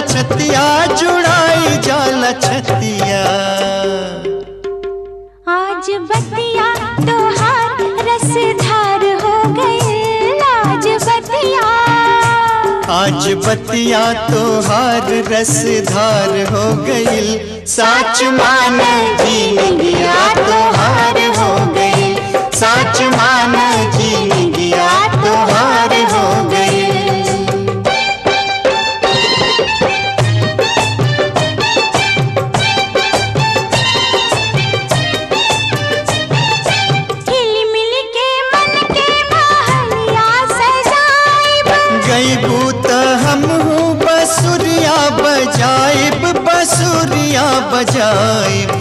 छतिया, जुड़ाई जाला छतिया। आज बतिया तोहार रसधार हो गई, आज बतिया, आज बतिया तोहार रसधार हो गई। साच मान जिंदगिया तोहार हो गई, साच मान जिंदगिया तोहार हो गई। बसुरिया बजाइब, बसुरिया बजाइब।